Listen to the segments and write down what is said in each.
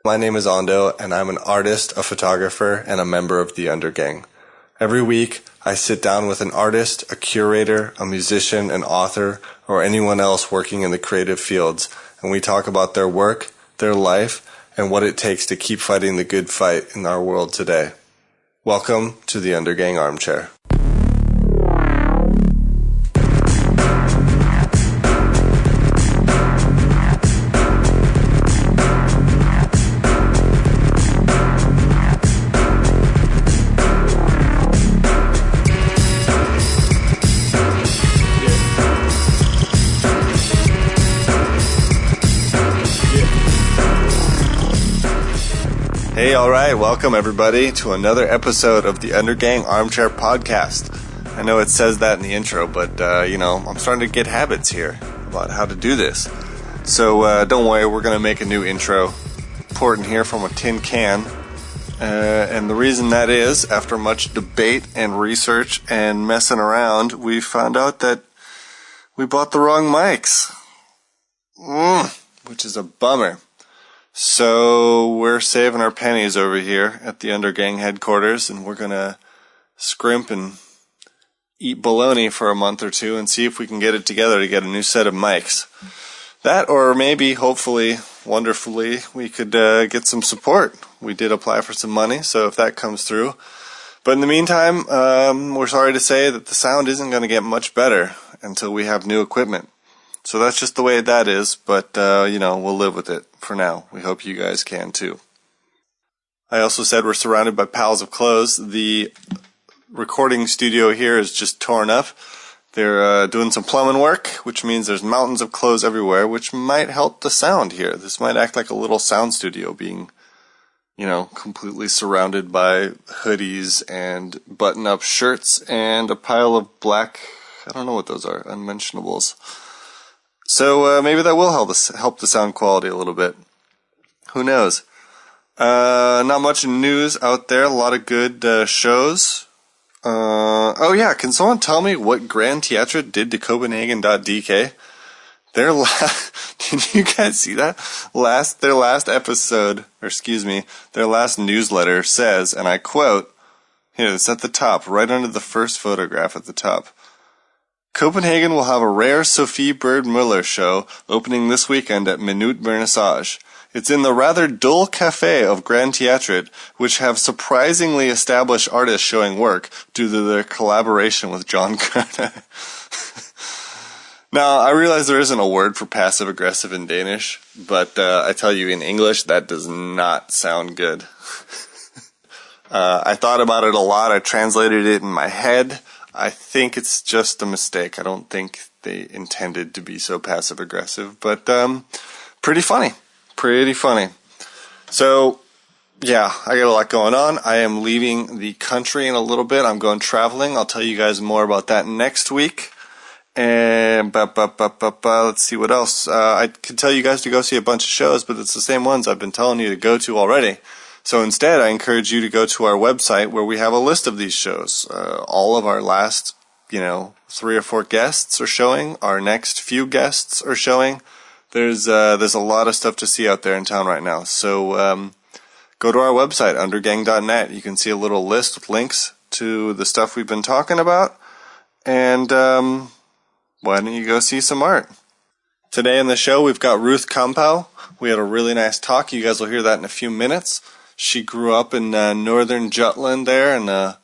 My name is Ando, and I'm an artist, a photographer, and a member of the Undergang. Every week, I sit down with an artist, a curator, a musician, an author, or anyone else working in the creative fields, and we talk about their work, their life, and what it takes to keep fighting the good fight in our world today. Welcome to the Undergang Armchair. Hey, alright, welcome everybody to another episode of the Undergang Armchair Podcast. I know it says that in the intro, but, I'm starting to get habits here about how to do this. So, don't worry, we're going to make a new intro, poured in here from a tin can. And the reason that is, after much debate and research and messing around, we found out that we bought the wrong mics. Which is a bummer. So we're saving our pennies over here at the Undergang headquarters, and we're gonna scrimp and eat bologna for a month or two and see if we can get it together to get a new set of mics. That, or maybe, hopefully, wonderfully, we could get some support. We did apply for some money, so if that comes through. But in the meantime, we're sorry to say that the sound isn't going to get much better until we have new equipment. So that's just the way that is, but, we'll live with it for now. We hope you guys can too. I also said we're surrounded by piles of clothes. The recording studio here is just torn up. They're doing some plumbing work, which means there's mountains of clothes everywhere, which might help the sound here. This might act like a little sound studio being, completely surrounded by hoodies and button-up shirts and a pile of black, I don't know what those are, unmentionables. So maybe that will help the sound quality a little bit. Who knows? Not much news out there. A lot of good shows. Can someone tell me what Grand Theatre did to Copenhagen.dk? Did you guys see that? Their last newsletter says, and I quote, here, it's at the top, right under the first photograph at the top. Copenhagen will have a rare Sophie Bird Muller show opening this weekend at Minute Vernissage. It's in the rather dull cafe of Grand Theatre, which have surprisingly established artists showing work due to their collaboration with John Carter. Now, I realize there isn't a word for passive-aggressive in Danish, but I tell you, in English, that does not sound good. I thought about it a lot. I translated it in my head. I think it's just a mistake. I don't think they intended to be so passive-aggressive, but pretty funny. Pretty funny. So, yeah, I got a lot going on. I am leaving the country in a little bit. I'm going traveling. I'll tell you guys more about that next week. And let's see what else. I could tell you guys to go see a bunch of shows, but it's the same ones I've been telling you to go to already. So instead, I encourage you to go to our website where we have a list of these shows. All of our last, 3 or 4 guests are showing. Our next few guests are showing. There's a lot of stuff to see out there in town right now. So go to our website, undergang.net. You can see a little list with links to the stuff we've been talking about. And why don't you go see some art? Today in the show, we've got Ruth Campau. We had a really nice talk. You guys will hear that in a few minutes. She grew up in northern Jutland there in a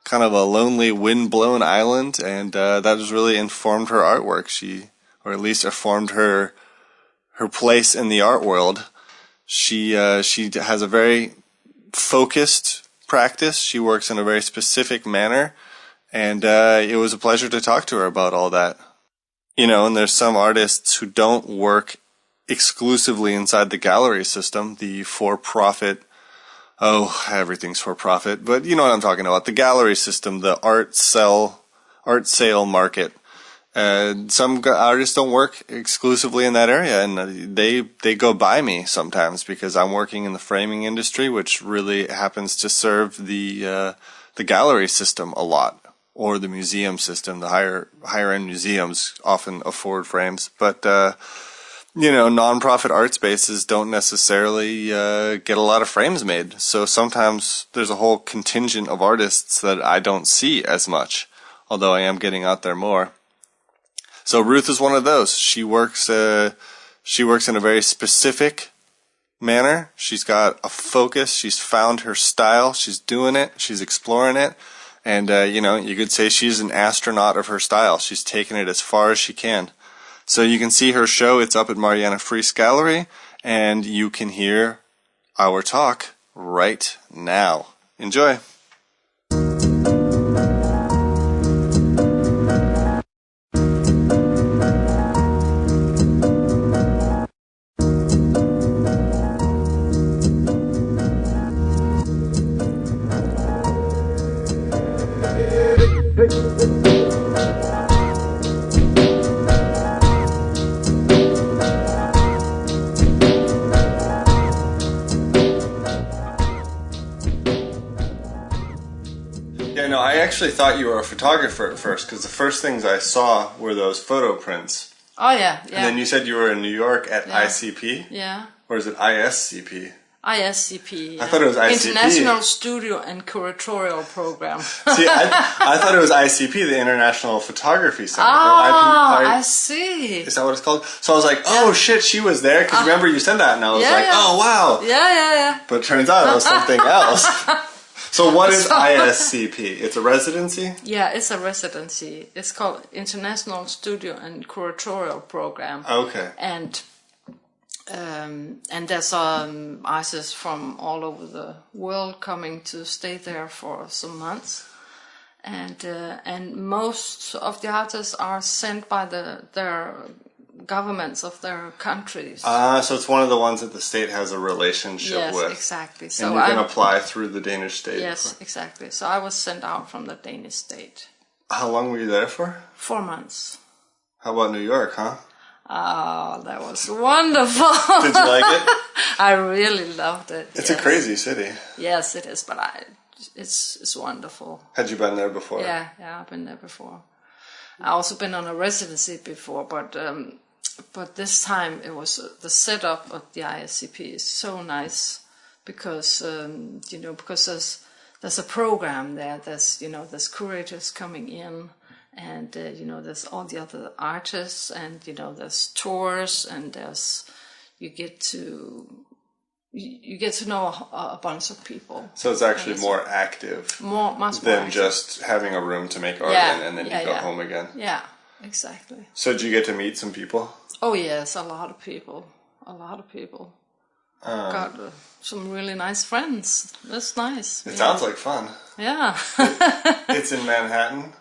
kind of a lonely, wind-blown island, and that has really informed her artwork. Or at least informed her place in the art world. She has a very focused practice. She works in a very specific manner, and it was a pleasure to talk to her about all that. And there's some artists who don't work exclusively inside the gallery system, the for-profit. Everything's for profit, but you know what I'm talking about. The gallery system, the art sale market. Some artists don't work exclusively in that area, and they go by me sometimes because I'm working in the framing industry, which really happens to serve the gallery system a lot, or the museum system. The higher end museums often afford frames, but nonprofit art spaces don't necessarily get a lot of frames made. So sometimes there's a whole contingent of artists that I don't see as much, although I am getting out there more. So Ruth is one of those. She works in a very specific manner. She's got a focus. She's found her style. She's doing it. She's exploring it. And, you could say she's an astronaut of her style. She's taken it as far as she can. So you can see her show. It's up at Mariana Friis Gallery, and you can hear our talk right now. Enjoy. I actually thought you were a photographer at first, because the first things I saw were those photo prints. Oh, yeah. And then you said you were in New York at ICP? Yeah. Or is it ISCP? ISCP. Yeah. I thought it was ICP. International Studio and Curatorial Program. See, I thought it was ICP, the International Photography Center. I see. Is that what it's called? So I was like, oh shit, she was there, because remember you said that, and I was oh wow. Yeah. But it turns out it was something else. So what is ISCP? It's a residency? Yeah, it's a residency. It's called International Studio and Curatorial Program. Okay. And there's artists from all over the world coming to stay there for some months. And most of the artists are sent by their governments of their countries. So it's one of the ones that the state has a relationship with. Yes, exactly. So and you can apply through the Danish state. Yes, exactly. So I was sent out from the Danish state. How long were you there for? 4 months. How about New York, huh? Oh, that was wonderful. Did you like it? I really loved it. It's a crazy city. Yes, it is, but it's wonderful. Had you been there before? Yeah, I've been there before. I also been on a residency before, but this time it was the setup of the ISCP is so nice because because there's a program there. There's curators coming in, and there's all the other artists, and there's tours, and you get to know a bunch of people. So it's actually more active much than more active. Just having a room to make art in and then you go home again. Yeah, exactly. So did you get to meet some people? Oh yes, a lot of people. Got some really nice friends. That's nice. It sounds like fun. Yeah. It's in Manhattan?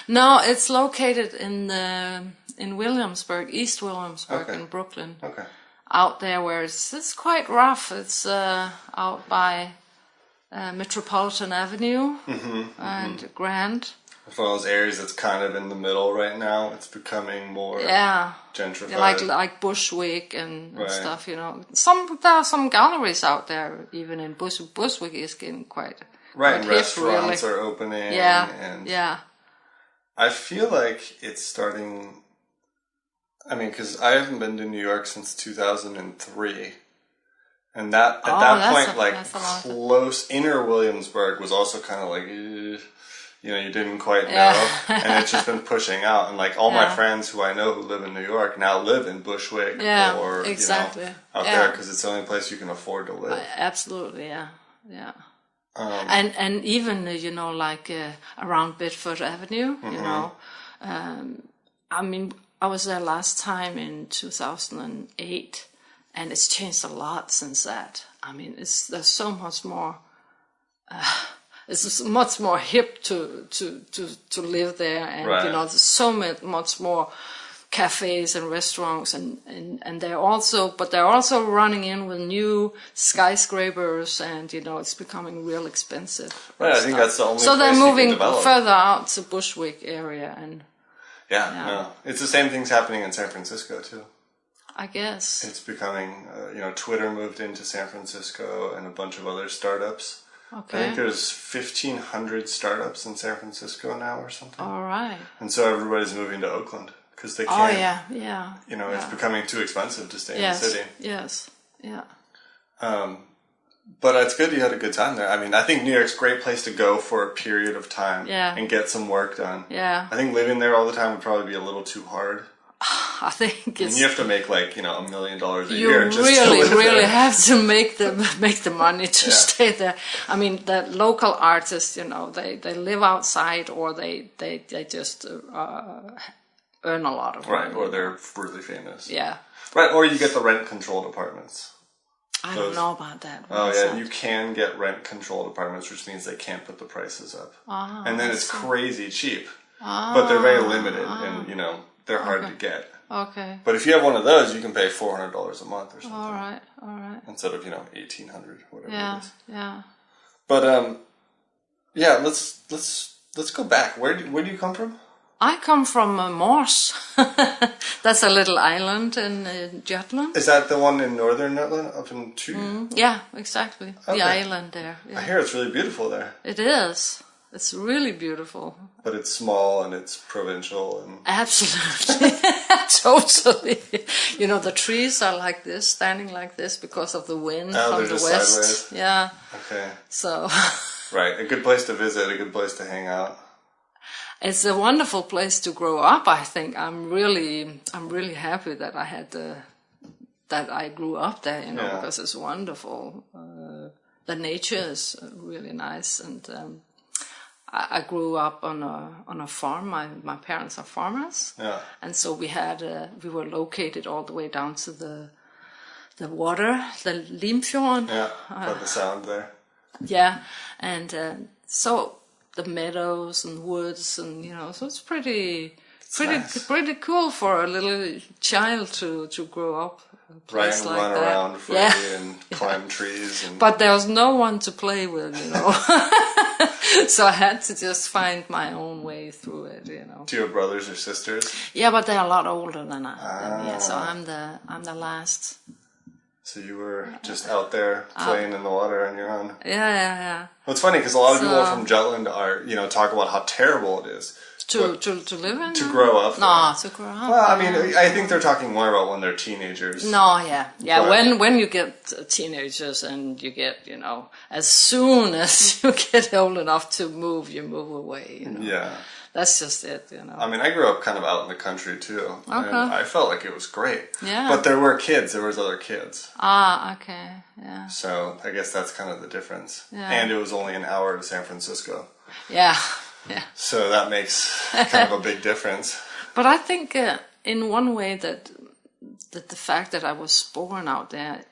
No, it's located in Williamsburg, East Williamsburg, in Brooklyn. Okay. Out there where it's quite rough. It's out by Metropolitan Avenue and Grand. It's one of those areas that's kind of in the middle right now. It's becoming more gentrified. Like Bushwick and stuff, There are some galleries out there, even in Bushwick is getting quite and restaurants are opening. Yeah. I feel like it's starting. I mean, because I haven't been to New York since 2003, and at that point, close inner Williamsburg was also kind of like, you didn't quite know, and it's just been pushing out. And like all my friends who I know who live in New York now live in Bushwick or out there because it's the only place you can afford to live. Absolutely, yeah. And even around Bedford Avenue, I mean. I was there last time in 2008, and it's changed a lot since that. I mean, there's so much more. It's much more hip to live there, and there's so much more cafes and restaurants, and they're also running in with new skyscrapers, and it's becoming real expensive. Right, I think that's the only. So place they're moving further out to Bushwick area and. No. It's the same thing's happening in San Francisco too. I guess. It's becoming, Twitter moved into San Francisco and a bunch of other startups. Okay. I think there's 1,500 startups in San Francisco now or something. All right. And so everybody's moving to Oakland because they Oh can't. yeah. You know, it's becoming too expensive to stay in the city. Yes. Yeah. But it's good you had a good time there. I mean, I think New York's a great place to go for a period of time and get some work done. Yeah. I think living there all the time would probably be a little too hard. I think it's. And you have to make like, you know, $1 million a You year just to live really there. have to make the money to stay there. I mean, the local artists, you know, they live outside, or they just earn a lot of money. Right, or they're really famous. Yeah. Right, or you get the rent-controlled apartments. I don't know about that. Oh yeah, you can get rent-controlled apartments, which means they can't put the prices up. And then it's crazy cheap. But they're very limited, and, you know, they're hard to get. Okay. But if you have one of those, you can pay $400 a month or something. All right. Instead of, you know, $1,800, whatever it is. Yeah. But yeah, let's go back. Where do you come from? I come from Mors. That's a little island in Jutland. Is that the one in northern Jutland, up in Thy? Yeah, exactly. Okay. The island there. Yeah. I hear it's really beautiful there. It is. It's really beautiful. But it's small and it's provincial and Absolutely. Totally. You know, the trees are like this, standing like this because of the wind from the west. Sideways. Yeah. Okay. So right, a good place to visit, a good place to hang out. It's a wonderful place to grow up, I think. I'm really happy that I had that I grew up there, you know, because it's wonderful. The nature is really nice, and I grew up on a farm. My parents are farmers, and so we were located all the way down to the water, the Limfjorden. Yeah, got the sound there. Yeah, and so the meadows and woods, and you know, so it's pretty cool for a little child to grow up. Right, and like run that. around free and climb trees. And but there was no one to play with, you know. So I had to just find my own way through it, you know. Do you have brothers or sisters? Yeah, but they're a lot older than me, so I'm the last. So you were just out there playing in the water on your own. Yeah. Well, it's funny because a lot of people from Jutland are, you know, talk about how terrible it is to live in. To grow up. No, to grow up. Well, I mean, I think they're talking more about when they're teenagers. No, yeah. But when you get teenagers and you get, you know, as soon as you get old enough to move, you move away. You know? Yeah. That's just it, you know. I mean, I grew up kind of out in the country too, and I felt like it was great. Yeah. But there were kids. There was other kids. Ah, okay, yeah. So I guess that's kind of the difference. Yeah. And it was only an hour to San Francisco. Yeah. So that makes kind of a big difference. But I think, in one way, that the fact that I was born out there,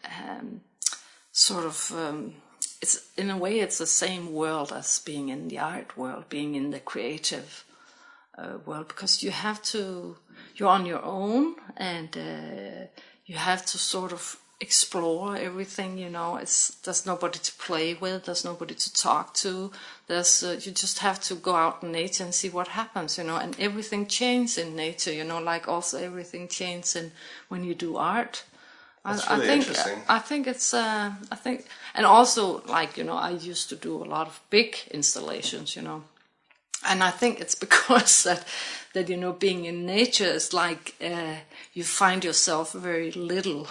sort of. It's in a way it's the same world as being in the art world, being in the creative world, because you're on your own, and you have to sort of explore everything, you know. There's nobody to play with, there's nobody to talk to, you just have to go out in nature and see what happens, you know, and everything changes in nature, you know, like also everything changes when you do art. That's really interesting. I think it's, and also, like, you know, I used to do a lot of big installations, you know, and I think it's because that you know, being in nature is like, you find yourself very little,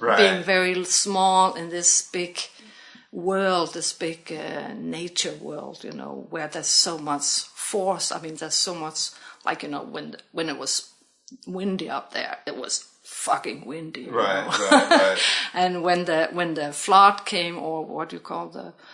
being very small in this big world, this big nature world, you know, where there's so much force. I mean, there's so much, like, you know, when it was windy up there, it was fucking windy, you know? Right. And when the flood came, or what you call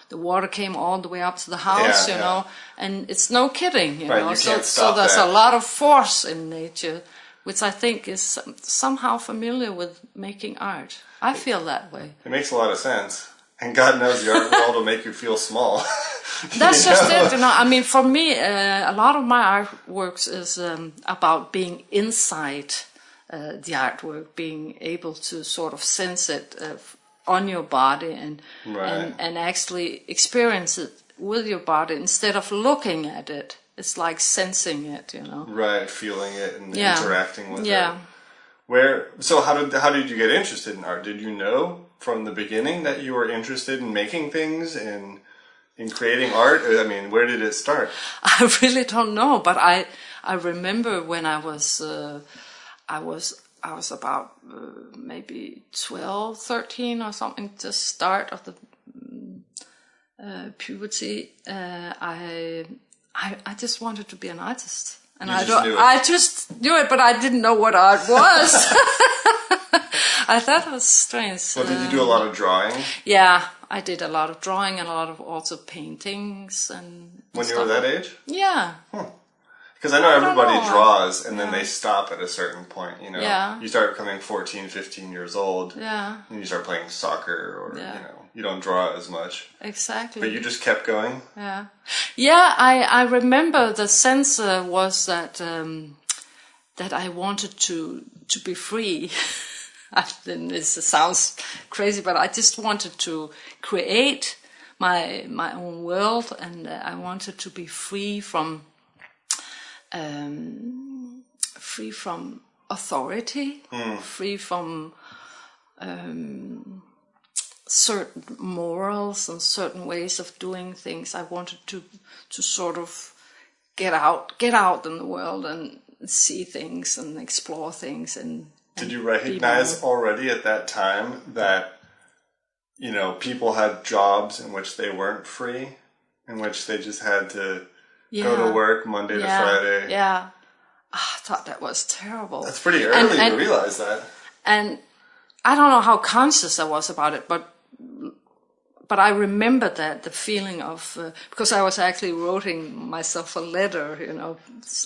the water came all the way up to the house, you know, and it's no kidding, you know. So there's a lot of force in nature, which I think is somehow familiar with making art. I feel that way. It makes a lot of sense. And God knows the art world will make you feel small. That's just it, you know. I mean, for me, a lot of my artworks is about being inside the artwork, being able to sort of sense it on your body and actually experience it with your body instead of looking at it. It's like sensing it, you know. Right, feeling it and interacting with it. So how did you get interested in art? Did you know from the beginning that you were interested in making things and in creating art? I mean, where did it start? I really don't know, but I remember when I was about maybe 12, 13 or something, just start of the puberty. I just wanted to be an artist, and I just knew it, but I didn't know what art was. I thought it was strange. Well, did you do a lot of drawing? Yeah, I did a lot of drawing and a lot of also paintings and. When you were that age? Yeah. Because I know everybody draws and then they stop at a certain point, you know. Yeah. You start becoming 14, 15 years old. Yeah. And you start playing soccer or, you know, you don't draw as much. Exactly. But you just kept going? Yeah. Yeah, I remember the sense was that that I wanted to be free. This sounds crazy, but I just wanted to create my own world, and I wanted to be free from authority, free from certain morals and certain ways of doing things. I wanted to sort of get out in the world and see things and explore things. And did you recognize already at that time that, you know, people had jobs in which they weren't free, in which they just had to go to work Monday to Friday? Yeah. I thought that was terrible. That's pretty early to realize that. And I don't know how conscious I was about it, but I remember that, the feeling of, because I was actually writing myself a letter, you know,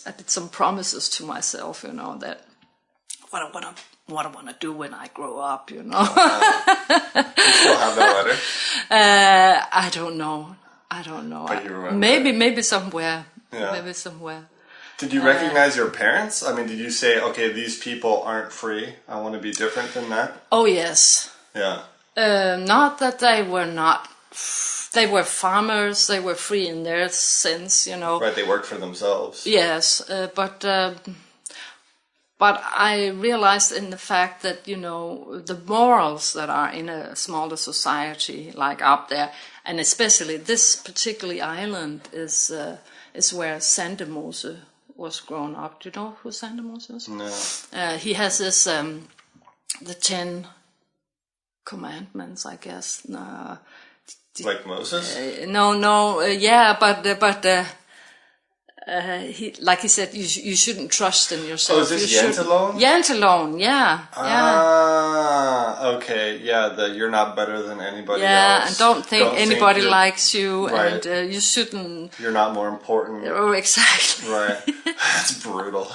I did some promises to myself, you know, that what I want to do when I grow up, you know. You still have that letter? I don't know. But you remember maybe somewhere. Yeah. Maybe somewhere. Did you recognize your parents? I mean, did you say, okay, these people aren't free, I want to be different than that? Oh, yes. Yeah. Not that they were not. They were farmers. They were free in their sense, you know. Right, they worked for themselves. Yes, but I realized in the fact that, you know, the morals that are in a smaller society, like up there, and especially this particular island is where Sandemose was grown up. Do you know who Sandemose is? No. He has this the 10 commandments, I guess. Like Moses? He, like he said, you shouldn't trust in yourself. Oh, is this Yentalone? Yentalone, yeah. Okay, yeah, you're not better than anybody else. Yeah, and don't think anybody likes you, right. And you shouldn't. You're not more important. Oh, exactly. Right. That's brutal.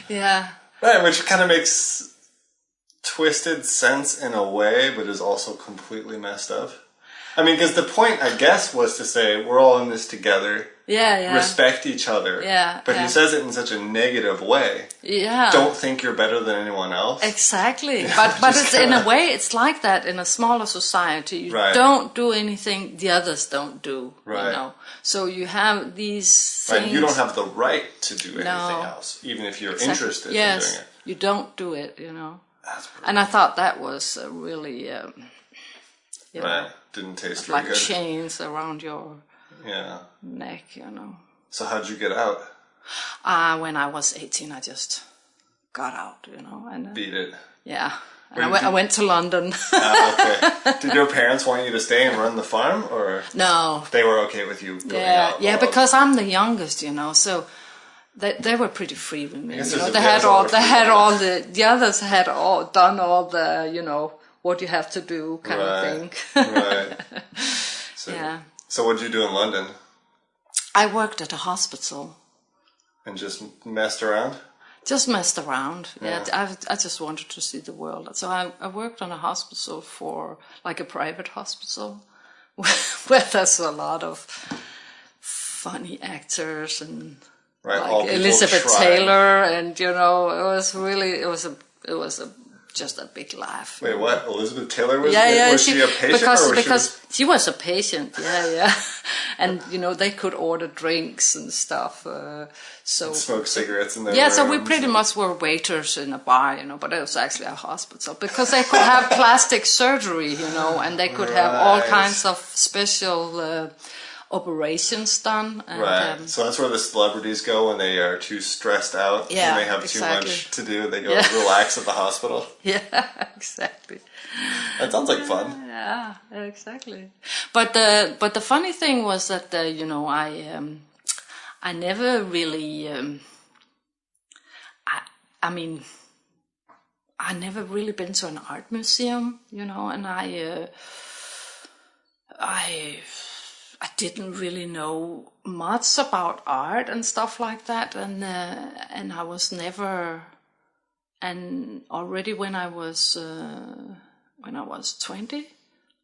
Yeah. Right, which kind of makes twisted sense in a way, but is also completely messed up. I mean, because the point, I guess, was to say, we're all in this together. Yeah. Respect each other. Yeah. But he says it in such a negative way. Yeah. Don't think you're better than anyone else. Exactly. But it's in a way, it's like that in a smaller society. You don't do anything the others don't do. Right. You know? So you have these things. Right. You don't have the right to do anything else, even if you're interested in doing it. You don't do it, you know. And I thought that was really, you know, didn't taste like very good. chains around your neck, you know. So how'd you get out? When I was 18, I just got out, you know. And beat it. Yeah. And I went to London. Okay. Did your parents want you to stay and run the farm, or no? They were okay with you going out? Yeah, because I'm the youngest, you know, so. They were pretty free with me. You know, the others had done all the, you know, what you have to do kind of thing. Right. So what did you do in London? I worked at a hospital. And just messed around? Just messed around. Yeah. I just wanted to see the world. So I worked on a hospital like a private hospital, where there's a lot of funny actors and. Right, like Elizabeth Taylor, and you know, it was a just a big laugh. Wait, what? Elizabeth Taylor was? Yeah. Was she a patient? Because she was a patient. Yeah. And they could order drinks and stuff. And smoke cigarettes in their rooms. So we pretty much were waiters in a bar, but it was actually a hospital because they could have plastic surgery, and they could have all kinds of special operations done. And, right. So that's where the celebrities go when they are too stressed out. Yeah, when they have too much to do. They go relax at the hospital. Yeah, exactly. That sounds like fun. Yeah, exactly. But the funny thing was that I never really I never really been to an art museum, and I didn't really know much about art and stuff like that, and I was never. And already when I was 20,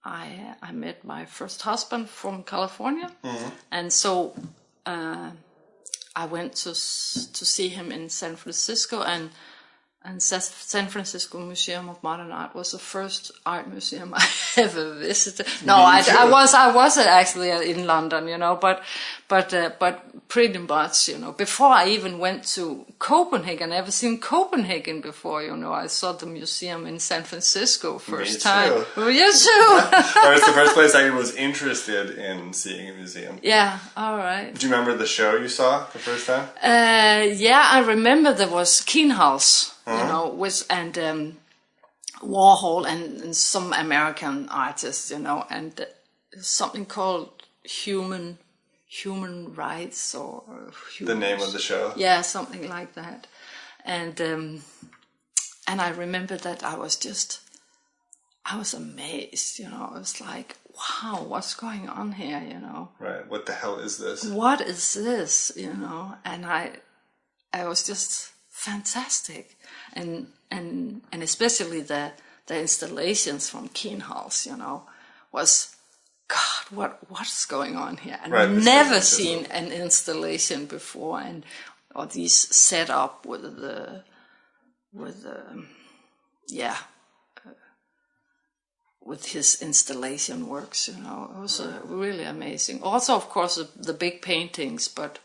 I met my first husband from California, and so I went to see him in San Francisco, and San Francisco Museum of Modern Art was the first art museum I ever visited. No, I was actually in London, but pretty much, before I even went to Copenhagen, I never seen Copenhagen before, I saw the museum in San Francisco first time. Well, you too. Or it's the first place I was interested in seeing a museum. Yeah, all right. Do you remember the show you saw the first time? Yeah, I remember there was Keenhouse. And Warhol and some American artists, and something called human rights or the name of the show. Yeah, something like that. And I remember that I was amazed, I was like, wow, what's going on here, Right. What the hell is this? What is this, And I was just fantastic. And especially the installations from Keenhouse, was, God, what's going on here? And I've never seen an installation before, or these set up with his installation works, it was really amazing. Also, of course, the big paintings, but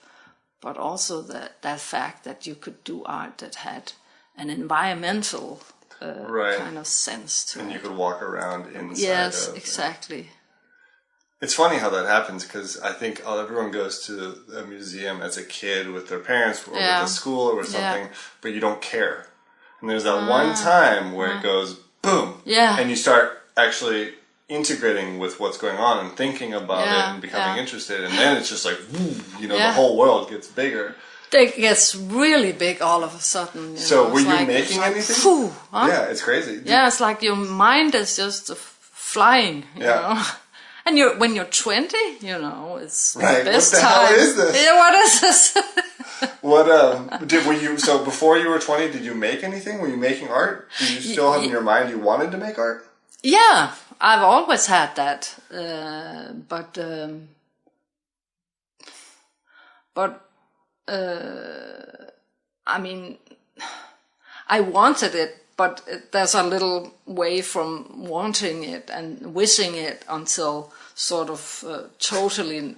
also that fact that you could do art that had an environmental kind of sense to it. And you could walk around inside. Yes, exactly. It's funny how that happens, because I think everyone goes to a museum as a kid with their parents or with a school or something, but you don't care. And there's that one time where it goes boom, and you start actually integrating with what's going on and thinking about it and becoming interested, and then it's just like, the whole world gets bigger. It gets really big all of a sudden. So were you making anything? Phew, huh? Yeah, it's crazy. Yeah, it's like your mind is just flying, you know. And when you're 20, it's the best time. What the hell is this? Yeah, what is this? So before you were 20, did you make anything? Were you making art? Did you still have in your mind you wanted to make art? Yeah, I've always had that. I mean, I wanted it, but there's a little way from wanting it and wishing it until sort of totally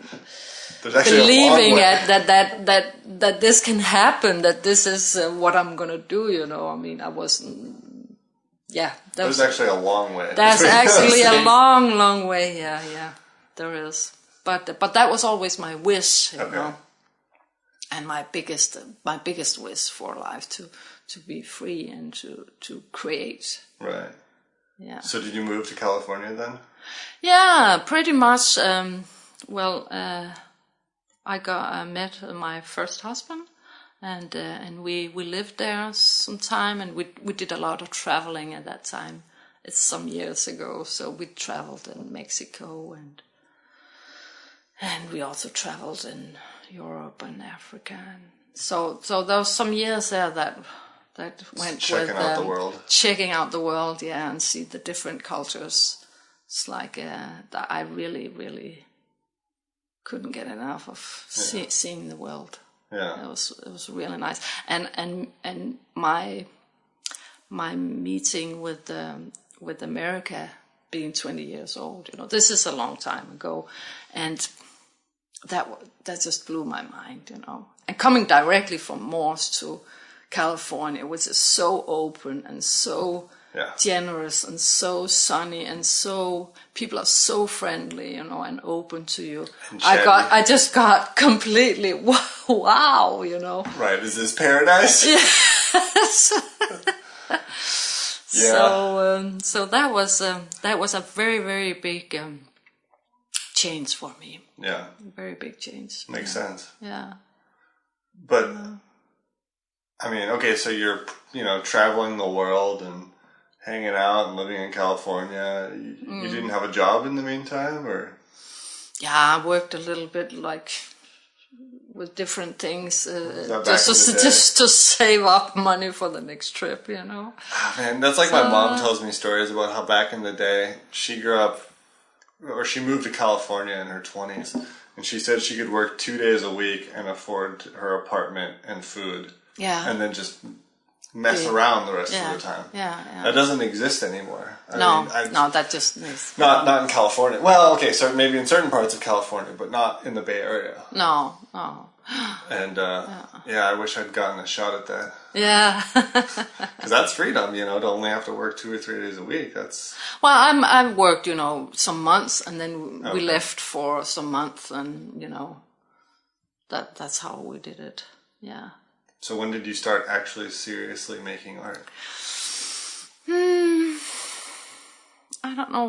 believing it that this can happen, that this is what I'm gonna do. I mean, I wasn't. Yeah, there's actually a long way. That's actually a long, long way. Yeah, there is. But that was always my wish, you know. And my biggest wish for life to be free and to create. Right. Yeah. So did you move to California then? Yeah, pretty much. I met my first husband, and we lived there some time, and we did a lot of traveling at that time. It's some years ago, so we traveled in Mexico and we also traveled in Europe and Africa, and so there was some years there that went checking out the world. Checking out the world, and see the different cultures. It's like that I really, really couldn't get enough of seeing the world. Yeah, it was really nice, and my meeting with America being 20 years old. This is a long time ago, and that just blew my mind. And coming directly from Morse to California, which is so open and so generous and so sunny and so people are so friendly, and open to you. I just got completely wow. Right? Is this paradise? Yes. Yeah. So that was a very, very big change for me. Yeah. Very big change. Makes sense. Yeah. But I mean, okay, so you're traveling the world and hanging out and living in California. You didn't have a job in the meantime, or? Yeah, I worked a little bit with different things, just to save up money for the next trip, Oh, man, that's like my mom tells me stories about how back in the day she grew up, or she moved to California in her 20s, and she said she could work 2 days a week and afford her apartment and food, and then just mess around the rest of the time. Yeah. That doesn't exist anymore. No, that just is not in California. Well, okay, so maybe in certain parts of California, but not in the Bay Area. No. And I wish I'd gotten a shot at that. Yeah. Because that's freedom, to only have to work 2 or 3 days a week. That's I worked, some months, and then we left for some months, and that's how we did it. Yeah. So when did you start actually seriously making art? I don't know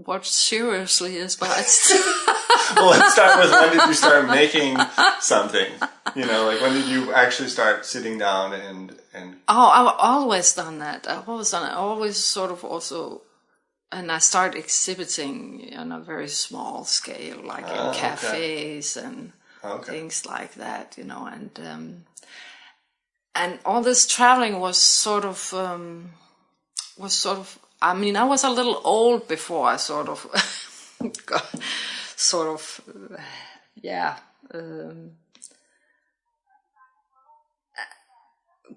what seriously is, but well, let's start with when did you start making something? Like when did you actually start sitting down and Oh, I've always done that. I've always done it. I always sort of also, and I started exhibiting on a very small scale, like in cafes and things like that, and all this traveling was sort of. I mean, I was a little old before I sort of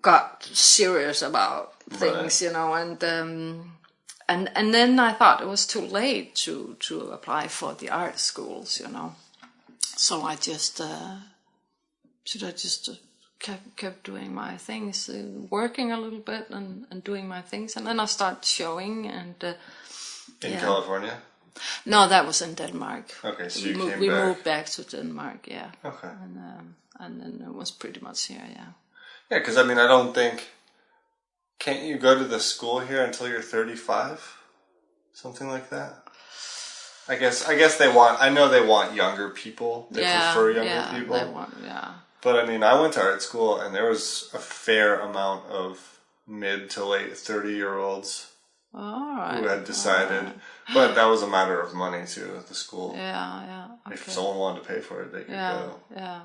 got serious about things, and then I thought it was too late to apply for the art schools, So I just kept doing my things, working a little bit and doing my things, and then I started showing and in California. No, that was in Denmark. Okay, so we moved back to Denmark, yeah. Okay. And then it was pretty much here, yeah. Yeah, because I mean, I don't think. Can't you go to the school here until you're 35? Something like that. I guess they want. I know they want younger people. They prefer younger people. They want, But I mean, I went to art school, and there was a fair amount of mid to late 30-year-olds who had decided. But that was a matter of money too at the school. Yeah. Okay. If someone wanted to pay for it, they could go. Yeah.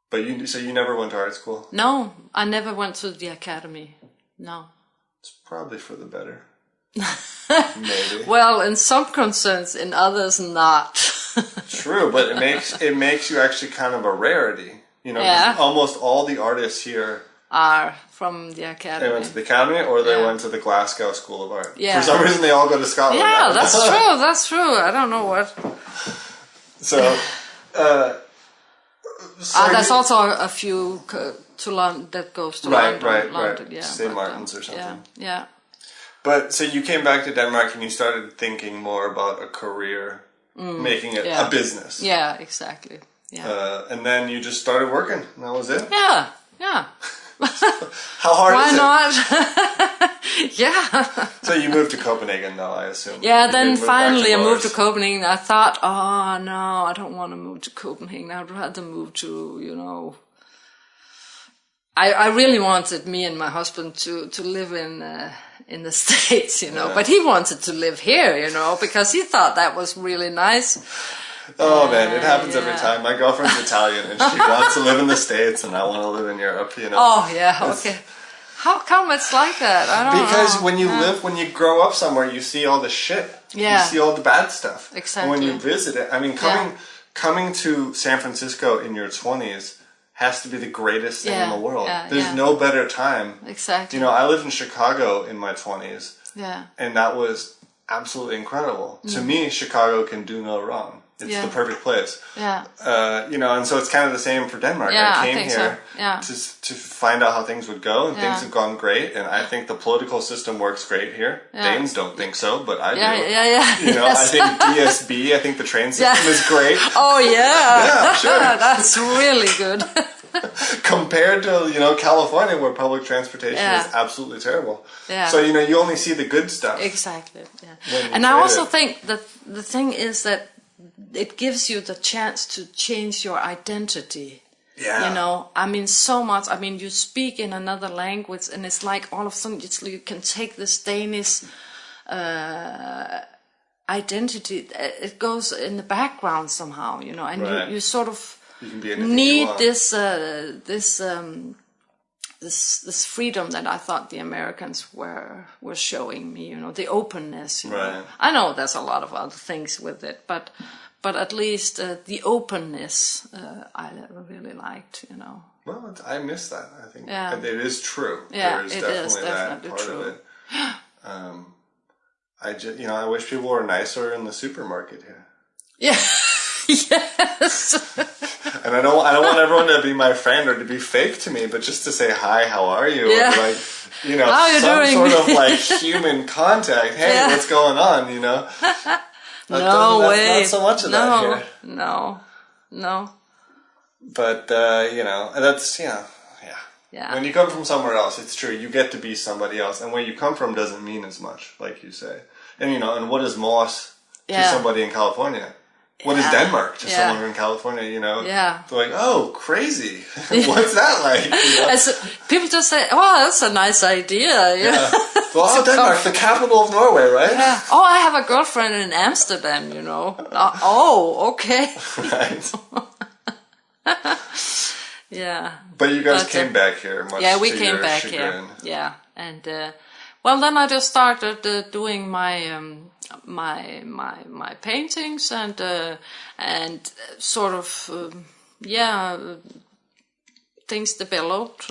But you never went to art school? No, I never went to the academy. No. It's probably for the better. Maybe. Well, in some concerns, in others not. True, but it makes you actually kind of a rarity. 'Cause almost all the artists here are from the academy. They went to the academy, or they went to the Glasgow School of Art. Yeah. For some reason, they all go to Scotland. Yeah, that's true. That's true. I don't know what. So, there's also a few to London that goes to London. London, yeah. St. Martin's or something. Yeah. But so you came back to Denmark and you started thinking more about a career, making it a business. Yeah, exactly. Yeah. And then you just started working. And that was it. Yeah. How hard is it? Why not? Yeah. So you moved to Copenhagen, though, I assume. Yeah. Then finally, I moved to Copenhagen. I thought, oh no, I don't want to move to Copenhagen. I'd rather move to, I really wanted me and my husband to live in the States, but he wanted to live here, because he thought that was really nice. Oh man, it happens every time. My girlfriend's Italian and she wants to live in the States and I want to live in Europe, Oh yeah, okay. How come it's like that? I don't know. Because when you grow up somewhere, you see all the shit. Yeah. You see all the bad stuff. Exactly. And when you visit it, I mean, coming to San Francisco in your 20s, has to be the greatest thing in the world. Yeah, There's no better time. Exactly. You know, I lived in Chicago in my 20s. Yeah. And that was absolutely incredible. To me, Chicago can do no wrong. It's the perfect place. Yeah. You know, and so it's kind of the same for Denmark. Yeah, I I came think here so. Yeah. to find out how things would go, and things have gone great. And I think the political system works great here. Yeah. Danes don't think so, but I do. Yeah. You know, I think DSB, I think the train system is great. Oh, yeah. Yeah, sure. That's really good. Compared to, you know, California, where public transportation Yeah. is absolutely terrible. Yeah. So, you know, you only see the good stuff. Exactly. Yeah. When you And I trade also it. think that the thing is that it gives you the chance to change your identity. Yeah. You know, I mean, so much. I mean, you speak in another language, and it's like all of a sudden you can take this Danish identity. It goes in the background somehow, you know, and Right. you sort of You can be anything you need want. this freedom that I thought the Americans were showing me, you know, the openness. You know. Right. I know there's a lot of other things with it, but at least the openness I really liked, you know. Well, I miss that. I think Yeah. it is true. Yeah, there is it definitely, is that definitely part true. of it. I just, you know, I wish people were nicer in the supermarket here. Yeah. Yes. And I don't want everyone to be my friend or to be fake to me, but just to say hi, how are you? Yeah. Or like, you know, How you some doing? sort of like human contact. Hey, Yeah. what's going on? You know. No That's way. Not so much of that here. No. But you know, that's yeah. Yeah. When you come from somewhere else, it's true. You get to be somebody else, and where you come from doesn't mean as much, like you say. And you know, and what is Moss to somebody in California? What is Denmark to someone in California? You know, Yeah. they're like, oh, crazy. What's that like? You know? People just say, "Oh, that's a nice idea." Yeah. Well, Denmark, the capital of Norway, right? Yeah. Oh, I have a girlfriend in Amsterdam, you know. Oh, okay. Right. Yeah. But you guys came back here. Much Yeah, we to came your back chagrin. here. Yeah, and well, then I just started doing my my paintings and sort of things developed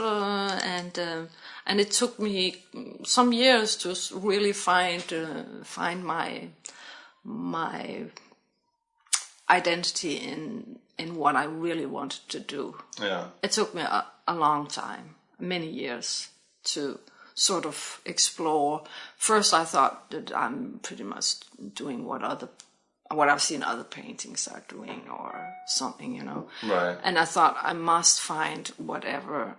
and it took me some years to really find my identity in what I really wanted to do. Yeah. It took me a long time, many years, to sort of explore. First, I thought that I'm pretty much doing what I've seen other paintings are doing or something, you know. Right. And I thought I must find whatever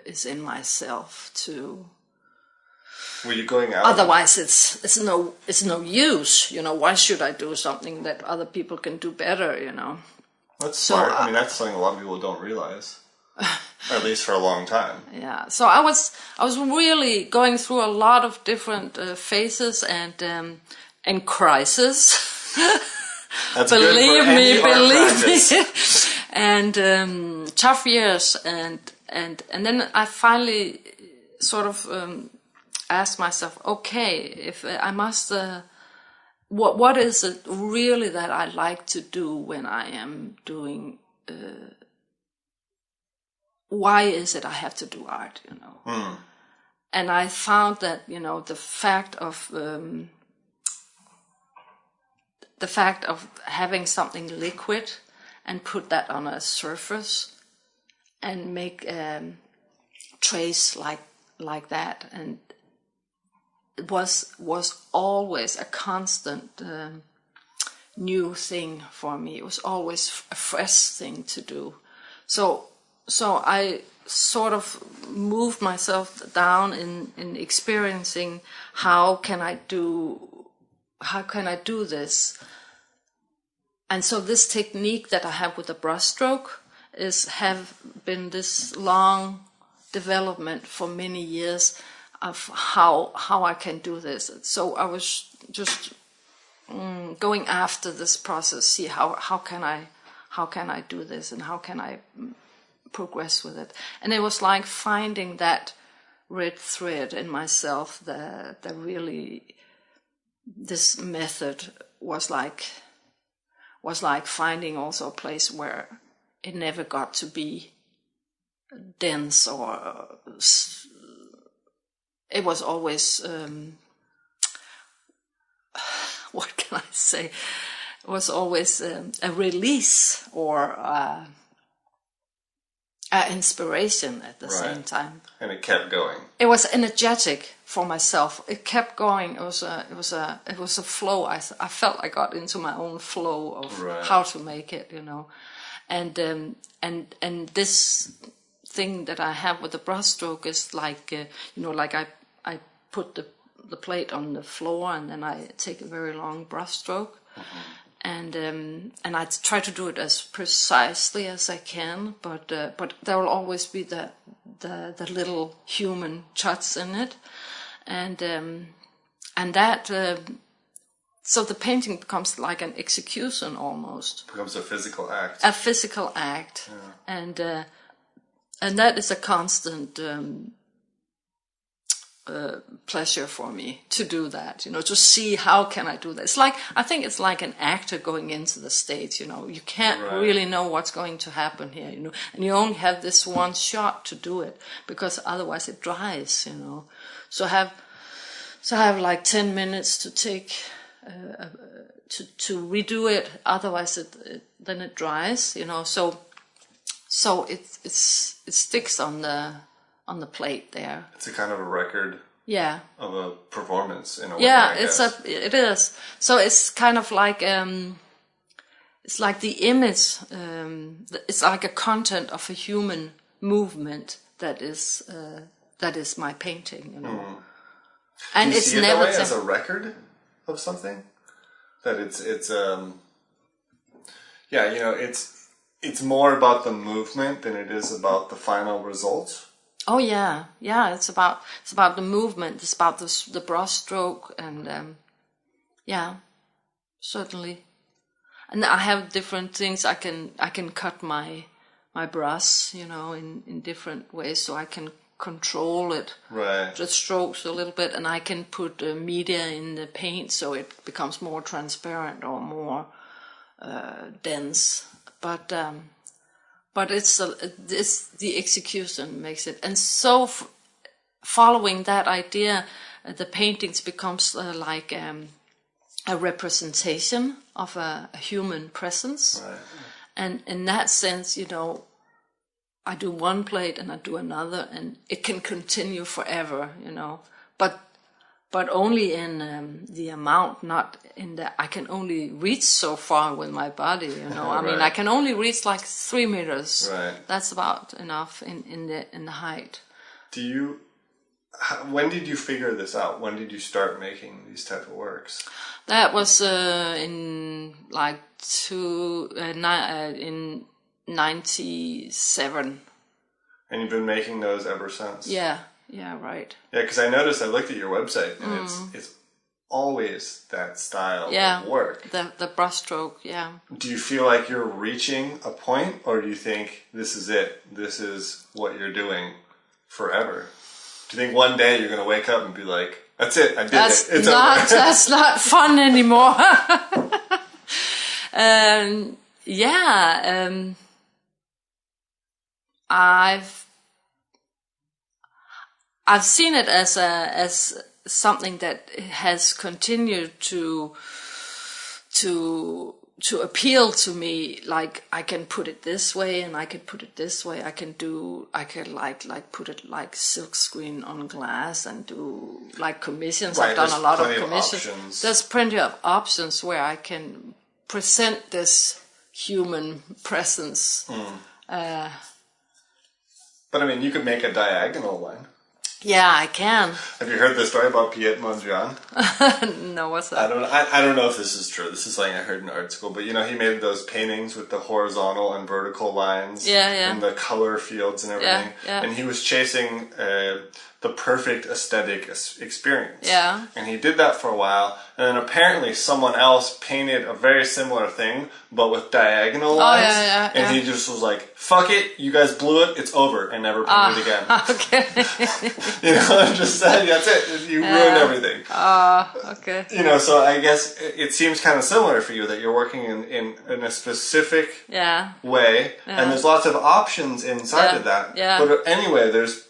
is in myself to. Were you going out? Otherwise, it's no use, you know. Why should I do something that other people can do better, you know? That's smart. I mean, that's something a lot of people don't realize, or at least for a long time. Yeah. So I was really going through a lot of different phases and crisis. That's good for any art practice. me, and tough years, and then I finally sort of asked myself, okay, if I must. What is it really that I like to do when I am doing? Why is it I have to do art? You know, and I found that, you know, the fact of having something liquid and put that on a surface and make trace like that, and it was always a constant new thing for me. It was always a fresh thing to do. So I sort of moved myself down in experiencing how can I do this. And so this technique that I have with the brushstroke have been this long development for many years of how I can do this. So I was just going after this process, see how can I do this and how can I progress with it. And it was like finding that red thread in myself that really this method was like finding also a place where it never got to be dense or it was always what can I say? It was always a release or an inspiration at the same time. And it kept going. It was energetic for myself. It kept going. It was a flow. I felt I got into my own flow of how to make it, you know, and this thing that I have with the brushstroke is like you know, like I put the plate on the floor and then I take a very long brushstroke. And I try to do it as precisely as I can, but there will always be the little human touch in it, and that so the painting becomes like an execution almost. Becomes a physical act. A physical act, yeah. And that is a constant. Pleasure for me to do that, you know, to see how can I do that. It's like, I think it's like an actor going into the stage, you know, you can't really know what's going to happen here, you know, and you only have this one shot to do it because otherwise it dries, you know. So I have like 10 minutes to take to redo it, otherwise then it dries, you know. So it sticks on the plate there. It's a kind of a record. Yeah. Of a performance in a way. Yeah, it is. So it's kind of like it's like the image. It's like a content of a human movement that is my painting, you know. And do you it's see it never that way as a record of something. That it's yeah, you know, it's more about the movement than it is about the final result. Oh yeah. It's about the movement. It's about the brush stroke, and yeah, certainly. And I have different things. I can cut my brush, you know, in different ways, so I can control it, the strokes a little bit, and I can put media in the paint so it becomes more transparent or more dense. But it's the execution makes it, and so following that idea, the paintings becomes like a representation of a human presence, and in that sense, you know, I do one plate and I do another, and it can continue forever, you know, but only in the amount, not in the. I can only reach so far with my body, you know. I mean, I can only reach like 3 meters. That's about enough in the height. When did you figure this out? When did you start making these type of works? That was in like in 97. And you've been making those ever since? Yeah, right. Yeah, because I noticed, I looked at your website, and it's always that style of work. The brushstroke, yeah. Do you feel like you're reaching a point, or do you think this is it? This is what you're doing forever? Do you think one day you're going to wake up and be like, that's it, I did it, it's over? That's not fun anymore. I've seen it as something that has continued to appeal to me. Like, I can put it this way and I can put it this way. I can like put it like silk screen on glass and do like commissions. I've done a lot of commissions. There's plenty of options where I can present this human presence. But I mean, you could make a diagonal one. Yeah, I can. Have you heard the story about Piet Mondrian? No, what's that? I don't know if this is true. This is something I heard in art school. But, you know, he made those paintings with the horizontal and vertical lines. Yeah. And the color fields and everything. Yeah. And he was chasing the perfect aesthetic experience. Yeah. And he did that for a while, and then apparently someone else painted a very similar thing, but with diagonal lines. And he just was like, fuck it, you guys blew it, it's over, and never painted it again. Okay. You know, just said, that's it, you ruined everything. Okay. You know, so I guess it seems kind of similar for you that you're working in a specific way, and there's lots of options inside of that. Yeah. But anyway, there's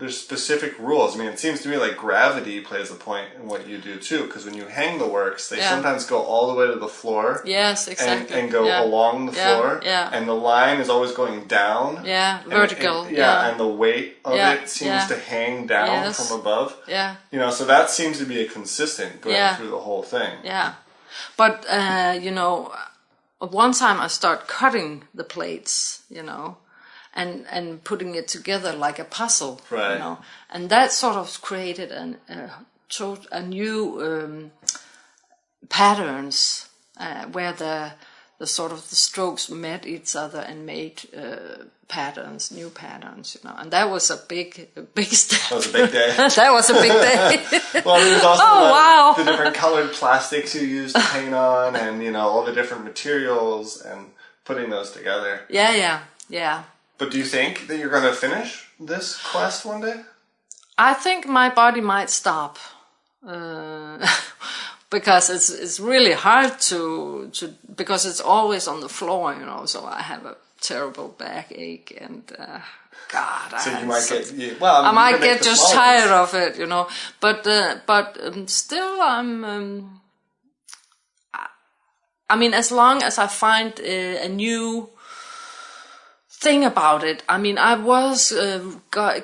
specific rules. I mean, it seems to me like gravity plays a point in what you do too, because when you hang the works, they sometimes go all the way to the floor. Yes, exactly. And go along the floor. Yeah. And the line is always going down. Yeah, vertical. And the weight of it seems to hang down from above. Yeah. You know, so that seems to be a consistent going through the whole thing. Yeah. But, you know, one time I start cutting the plates, you know, and putting it together like a puzzle, right. You know, and that sort of created a new patterns where the sort of the strokes met each other and made patterns, new patterns, you know, and that was a big step. That was a big day. That was a big day. Well, there's also the different colored plastics you use to paint on, and you know all the different materials and putting those together. Yeah. But do you think that you're going to finish this quest one day? I think my body might stop. Because it's really hard to because it's always on the floor, you know. So I have a terrible backache, and God, so you might I might get just tired of it, you know. But still, I mean, as long as I find a new thing about it. I mean, I was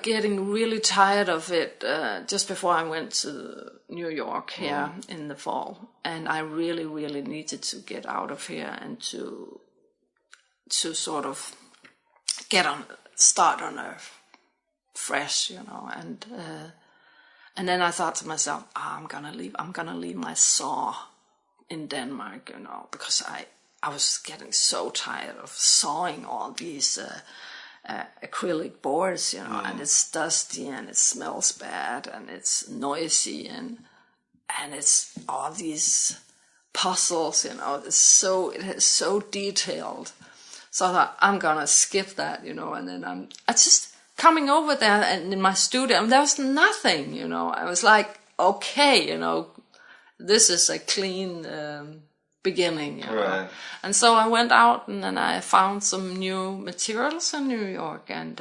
getting really tired of it just before I went to New York here in the fall, and I really, really needed to get out of here and to sort of start on a fresh, you know, and then I thought to myself, I'm gonna leave my saw in Denmark, you know, because I was getting so tired of sawing all these acrylic boards, you know, and it's dusty and it smells bad and it's noisy and it's all these puzzles, you know, it is so detailed. So I thought, I'm gonna skip that, you know, and then I just coming over there and in my studio, and there was nothing, you know. I was like, okay, you know, this is a clean beginning, you know. Right. And so I went out and then I found some new materials in New York, and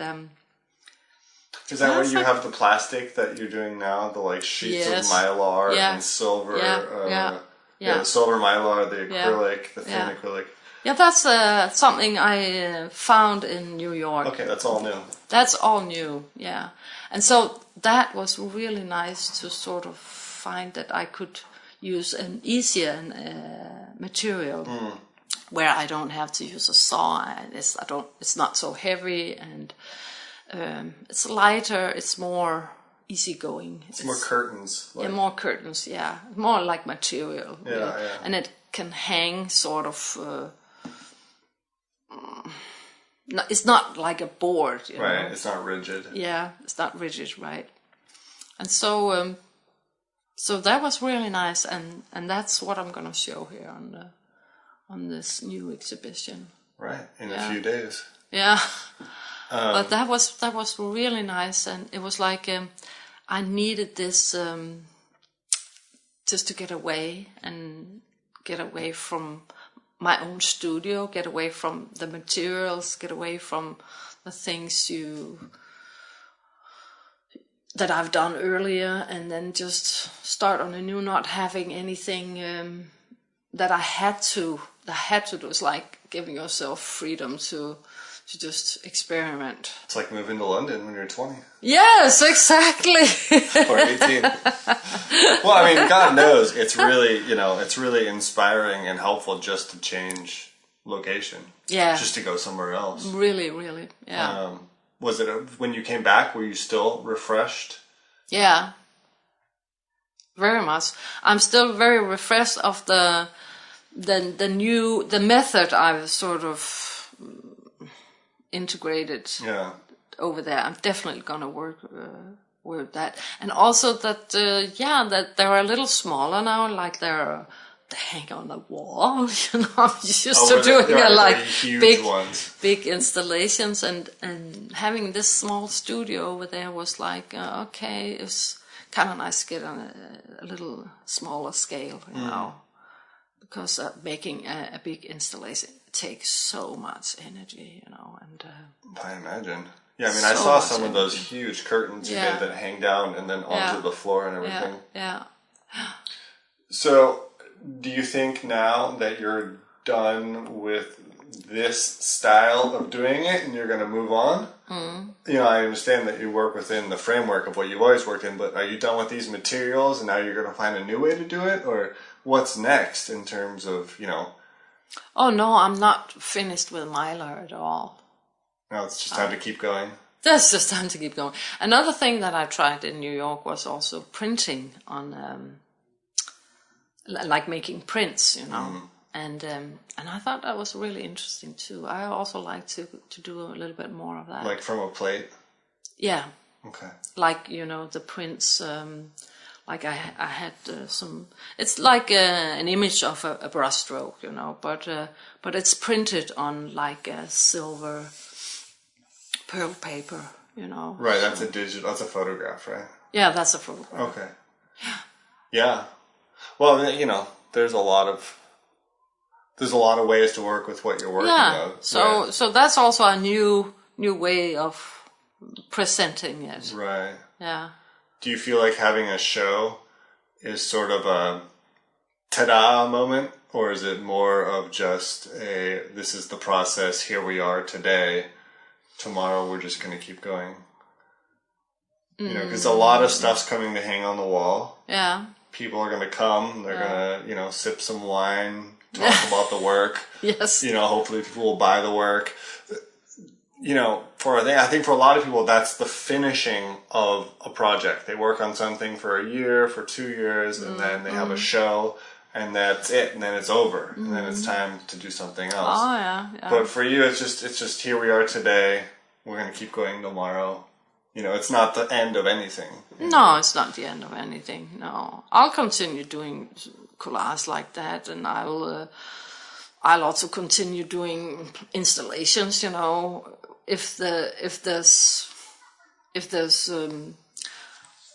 is that where you have the plastic that you're doing now, the like sheets of mylar and silver? The silver mylar, the acrylic, the thin acrylic. Yeah, that's something I found in New York. Okay, that's all new. That's all new, yeah. And so that was really nice to sort of find that I could use an easier material where I don't have to use a saw. And it's not so heavy, and it's lighter. It's more easygoing. It's more curtains. Like, more curtains. Yeah, more like material. Yeah. And it can hang sort of. It's not like a board, you know? Right. It's not rigid. Yeah, it's not rigid, right? And so. So that was really nice, and that's what I'm going to show here on this new exhibition. Right, in a few days. Yeah, but that was really nice, and it was like I needed this just to get away from my own studio, get away from the materials, get away from the things that I've done earlier, and then just start on a new, not having anything that I had to do. It's like giving yourself freedom to just experiment. It's like moving to London when you're 20. Yes, exactly. Or 18. Well, I mean, God knows it's really inspiring and helpful just to change location. Yeah. Just to go somewhere else. Really, really, yeah. Was it when you came back? Were you still refreshed? Yeah, very much. I'm still very refreshed of the method I've sort of integrated over there. I'm definitely gonna work with that, and also that that they're a little smaller now, like they hang on the wall. You know, I'm used to doing huge ones. big installations, and having this small studio over there was like okay, it's kind of nice to get on a little smaller scale, you know, because making a big installation takes so much energy, you know, and I imagine. Yeah, I mean, I saw some of those huge curtains you did that hang down and then onto the floor and everything. Yeah. So, do you think now that you're done with this style of doing it and you're going to move on? You know, I understand that you work within the framework of what you've always worked in, but are you done with these materials and now you're going to find a new way to do it? Or what's next in terms of, you know... Oh, no, I'm not finished with Mylar at all. No, it's just time to keep going. That's just time to keep going. Another thing that I tried in New York was also printing on, like making prints, you know. And I thought that was really interesting too. I also like to do a little bit more of that. Like from a plate? Yeah. Okay. Like, you know, the prints, like I had some, it's like an image of a brushstroke, you know, but it's printed on like a silver pearl paper, you know. Right, that's that's a photograph, right? Yeah, that's a photograph. Okay. Yeah. Well, you know, there's a lot of ways to work with what you're working on. So that's also a new way of presenting it. Right. Yeah. Do you feel like having a show is sort of a ta-da moment, or is it more of just this is the process, here we are today, tomorrow we're just going to keep going? You know, because a lot of stuff's coming to hang on the wall. Yeah. People are going to come, they're going to, you know, sip some wine, talk about the work. Yes. You know, hopefully people will buy the work. You know, I think for a lot of people, that's the finishing of a project. They work on something for a year, for 2 years, and then they have a show, and that's it, and then it's over, and then it's time to do something else. Oh, yeah. But for you, it's just here we are today. We're going to keep going tomorrow. You know, it's not the end of anything. No, it's not the end of anything. No, I'll continue doing collages like that, and I'll also continue doing installations. You know, if there's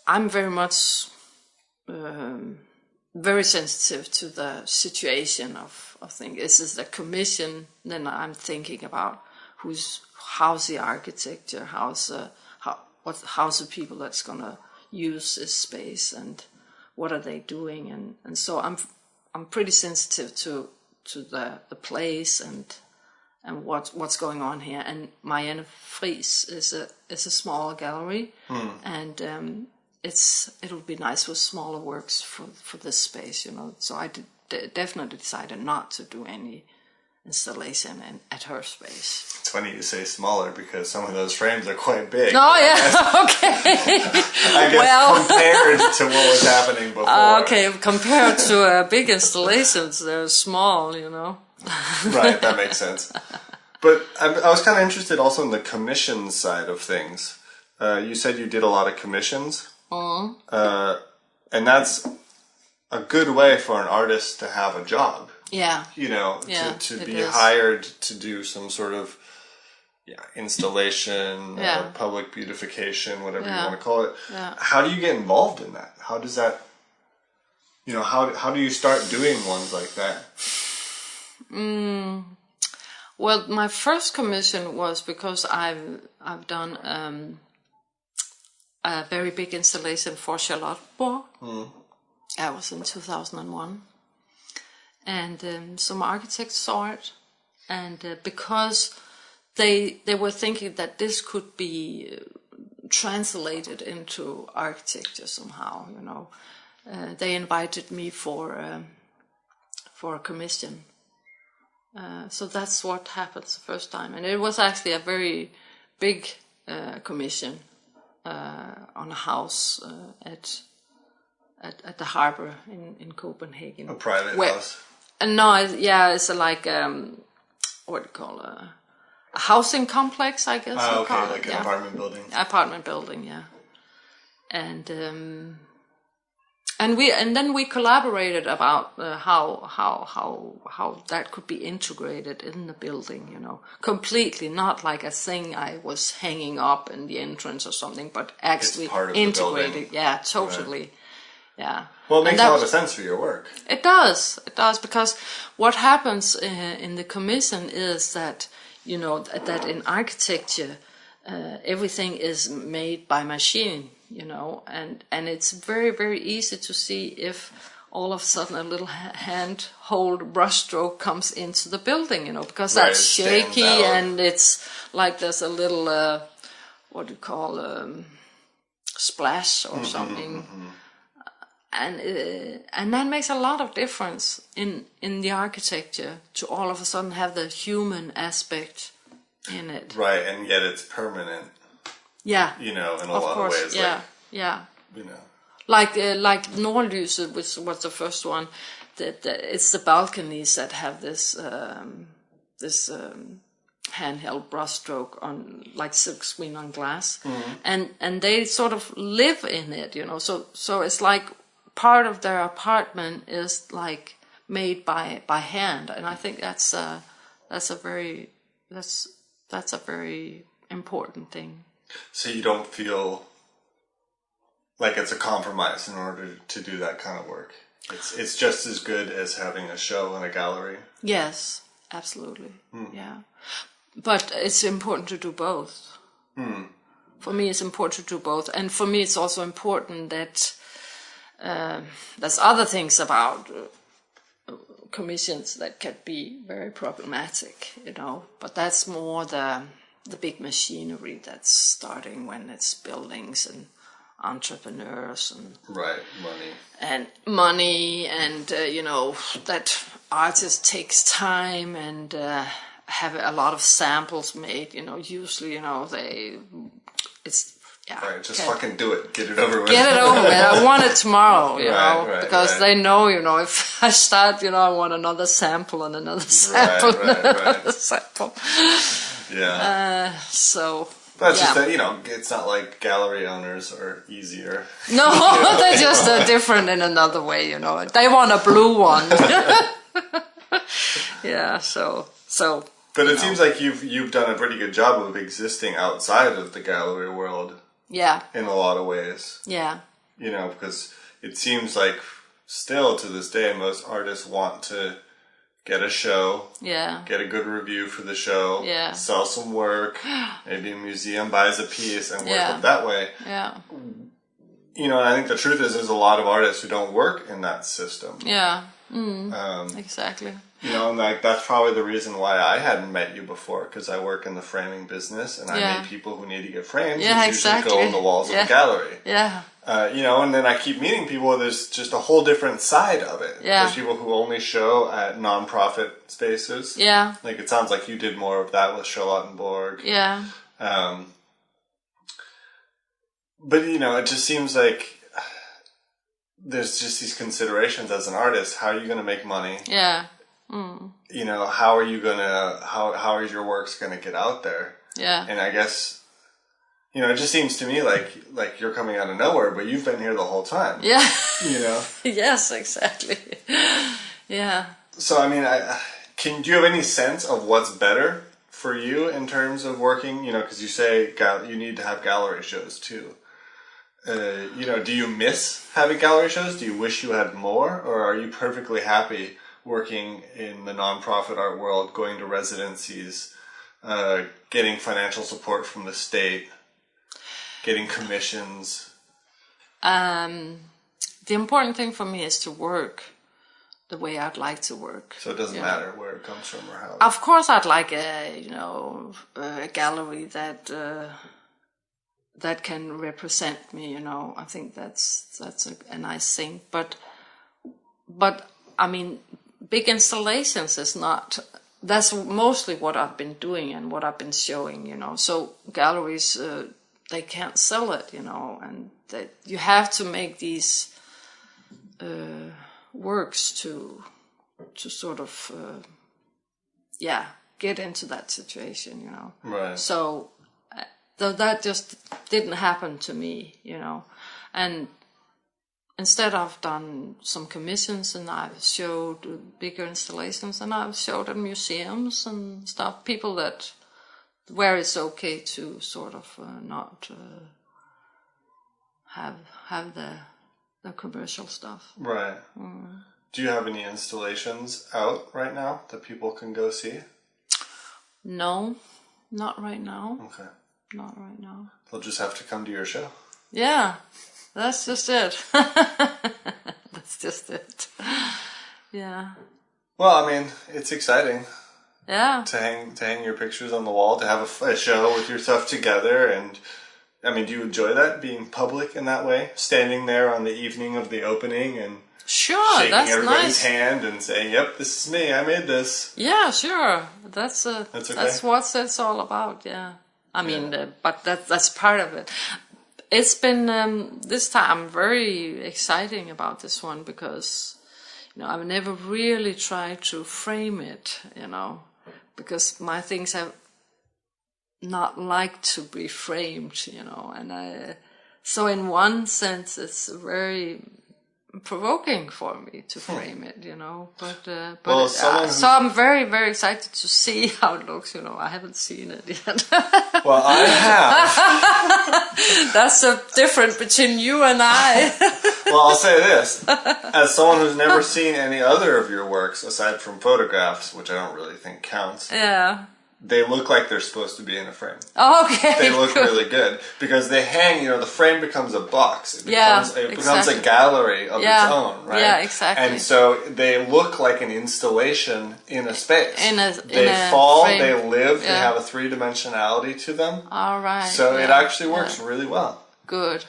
I'm very much very sensitive to the situation of things. This is the commission. Then I'm thinking about how's the architecture, how's the people that's gonna use this space, and what are they doing, and so I'm pretty sensitive to the place and what's going on here. And Marianne Friis is a small gallery, and it'll be nice with smaller works for this space, you know. So I definitely decided not to do any installation at her space. It's funny you say smaller because some of those frames are quite big. Oh, yeah, okay. I guess compared to what was happening before. Okay, compared to big installations, they're small, you know. Right, that makes sense. But I was kind of interested also in the commission side of things. You said you did a lot of commissions. And that's a good way for an artist to have a job. Yeah. You know, to be hired to do some sort of installation, or public beautification, whatever you want to call it. Yeah. How do you get involved in that? How does that, you know, how do you start doing ones like that? Well, my first commission was because I've done a very big installation for Charlottenborg. That was in 2001. And some architects saw it, and because they were thinking that this could be translated into architecture somehow, you know, they invited me for a commission. So that's what happened the first time, and it was actually a very big commission on a house at the harbor in Copenhagen. A private house. No, it's like what do you call a housing complex, I guess. Oh, okay, like an apartment building. Apartment building, yeah. and then we collaborated about how that could be integrated in the building, completely, not like a thing I was hanging up in the entrance or something, but actually integrated. Yeah, totally. Right. Yeah. Well, it makes a lot of sense for your work. It does, because what happens in the commission is that, that in architecture, everything is made by machine, and it's very, very easy to see if all of a sudden a little hand-hold brushstroke comes into the building, because that's shaky, and it's like there's a little, what do you call, splash or something. Mm-hmm. And that makes a lot of difference in the architecture to all of a sudden have the human aspect in it. Right, and yet it's permanent. Yeah. In a lot of ways. Yeah, yeah. Like Nordlyset, which was the first one, that it's the balconies that have this handheld brushstroke on, like silk screen on glass. Mm-hmm. And they sort of live in it, so it's like part of their apartment is like made by hand, and I think that's a very important thing. So you don't feel like it's a compromise in order to do that kind of work. It's just as good as having a show in a gallery. Yes, absolutely. Yeah, but it's important to do both. For me, it's important to do both, and for me, it's also important that. There's other things about commissions that can be very problematic, but that's more the big machinery that's starting when it's buildings and entrepreneurs and money and that artist takes time and have a lot of samples made. Usually it's. Yeah, right, just fucking do it. Get it over with. Get it over with. I want it tomorrow, because they know, if I start, I want another sample and another sample and another sample. Yeah. That's just that, it's not like gallery owners are easier. No, they're just different in another way, They want a blue one. Yeah, so. But it seems like you've done a pretty good job of existing outside of the gallery world. Yeah. In a lot of ways. Yeah. Because it seems like still to this day, most artists want to get a show. Yeah. Get a good review for the show. Yeah. Sell some work. Maybe a museum buys a piece and work it that way. Yeah. And I think the truth is there's a lot of artists who don't work in that system. Yeah. Exactly. And that's probably the reason why I hadn't met you before, because I work in the framing business, and I meet people who need to get frames, which usually go on the walls of the gallery. Yeah. And then I keep meeting people, there's just a whole different side of it. Yeah. There's people who only show at non-profit spaces. Yeah. Like, it sounds like you did more of that with Charlottenborg. Yeah. But, it just seems like there's just these considerations as an artist. How are you going to make money? Yeah. How are you gonna? How is your works gonna get out there? Yeah. And I guess, it just seems to me like you're coming out of nowhere, but you've been here the whole time. Yeah. Yes, exactly. Yeah. So do you have any sense of what's better for you in terms of working? Because you say you need to have gallery shows too. Do you miss having gallery shows? Do you wish you had more, or are you perfectly happy working in the nonprofit art world, going to residencies, getting financial support from the state, getting commissions? The important thing for me is to work the way I'd like to work. So it doesn't matter where it comes from or how. Of course, I'd like a gallery that can represent me. I think that's a nice thing. But big installations is not. That's mostly what I've been doing and what I've been showing. So galleries they can't sell it. And you have to make these works to sort of get into that situation. Right. So. Though that just didn't happen to me, And instead I've done some commissions, and I've showed bigger installations, and I've showed at museums and stuff, people that, where it's okay to sort of not have the commercial stuff. Right. Do you have any installations out right now that people can go see? No, not right now. Okay. Not right now. They'll just have to come to your show. Yeah, that's just it. That's just it. Yeah. Well, I mean, it's exciting. Yeah. To hang your pictures on the wall, to have a show with your stuff together, and I mean, do you enjoy that, being public in that way, standing there on the evening of the opening and sure, shaking that's everybody's nice. hand and saying, "Yep, this is me. I made this." Yeah, sure. That's okay. That's what it's all about. Yeah. I mean, but that's part of it. It's been this time very exciting about this one because, I've never really tried to frame it, because my things have not liked to be framed, and so in one sense it's very provoking for me to frame it, but so I'm very, very excited to see how it looks. I haven't seen it yet. Well, I have. That's the difference between you and I. Well, I'll say this. As someone who's never seen any other of your works, aside from photographs, which I don't really think counts, Yeah. they look like they're supposed to be in a frame. Okay. They look really good because they hang, the frame becomes a box. It becomes a gallery of its own, right? Yeah, exactly. And so they look like an installation in a space. They in a fall, frame. they live, they have a three-dimensionality to them. All right. So it actually works really well. Good.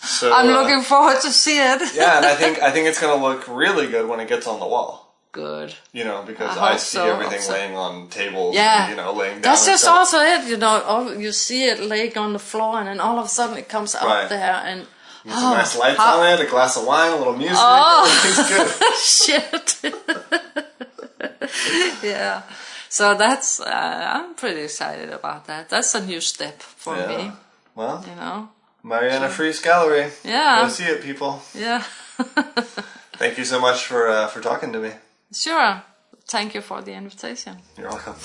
So, I'm looking forward to see it. Yeah, and I think it's going to look really good when it gets on the wall. Good. Because I see everything laying on tables, laying down. That's just also it, you see it laying on the floor, and then all of a sudden it comes out there, and some nice lights on it, a glass of wine, a little music, everything's good. Shit. Yeah. So that's, I'm pretty excited about that. That's a new step for me. Well, Mariana Friis Gallery. Yeah. Go see it, people. Yeah. Thank you so much for talking to me. Sure. Thank you for the invitation. You're welcome.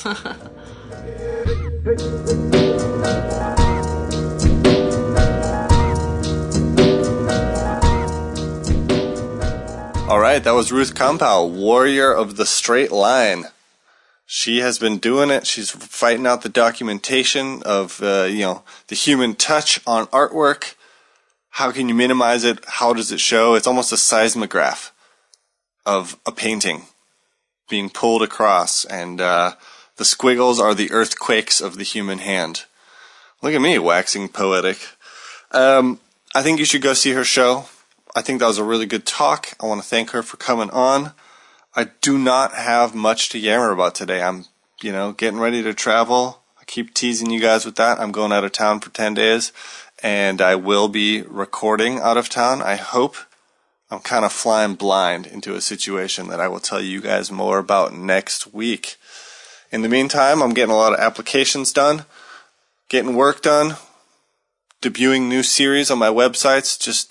All right, that was Ruth Campau, Warrior of the Straight Line. She has been doing it. She's fighting out the documentation of, the human touch on artwork. How can you minimize it? How does it show? It's almost a seismograph of a painting being pulled across, and the squiggles are the earthquakes of the human hand. Look at me, waxing poetic. I think you should go see her show. I think that was a really good talk. I want to thank her for coming on. I do not have much to yammer about today. I'm, getting ready to travel. I keep teasing you guys with that. I'm going out of town for 10 days, and I will be recording out of town, I hope. I'm kind of flying blind into a situation that I will tell you guys more about next week. In the meantime, I'm getting a lot of applications done, getting work done, debuting new series on my websites, just,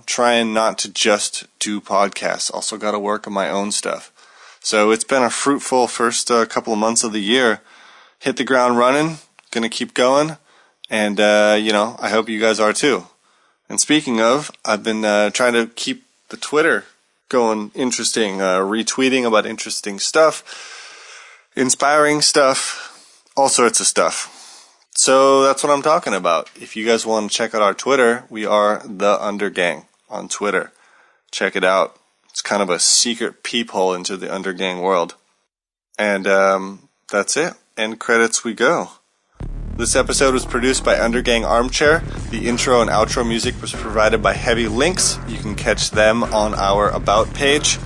trying not to just do podcasts. Also got to work on my own stuff. So it's been a fruitful first couple of months of the year. Hit the ground running, gonna keep going, and, I hope you guys are too. And speaking of, I've been trying to keep the Twitter going interesting, retweeting about interesting stuff, inspiring stuff, all sorts of stuff. So that's what I'm talking about. If you guys want to check out our Twitter, we are The Undergang on Twitter. Check it out. It's kind of a secret peephole into the Undergang world. And that's it. End credits we go. This episode was produced by Undergang Armchair. The intro and outro music was provided by Heavy Links. You can catch them on our About page.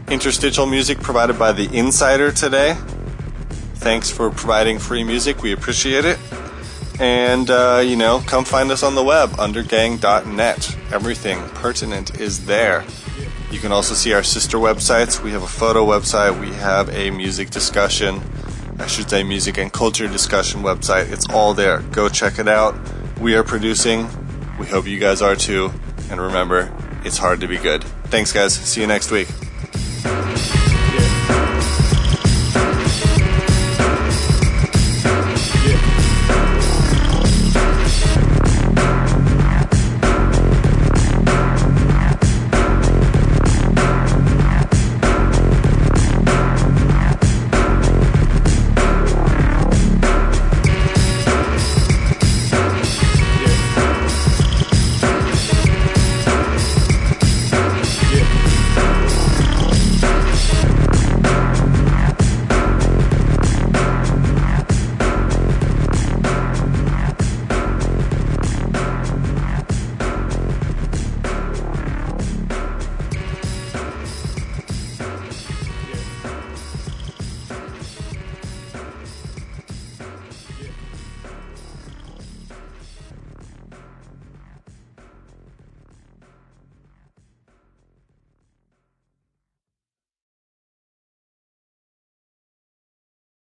Interstitial music provided by The Insider today. Thanks for providing free music. We appreciate it. And, come find us on the web, undergang.net. Everything pertinent is there. You can also see our sister websites. We have a photo website. We have a music and culture discussion website. It's all there. Go check it out. We are producing We hope you guys are too. And remember, it's hard to be good. Thanks, guys. See you next week.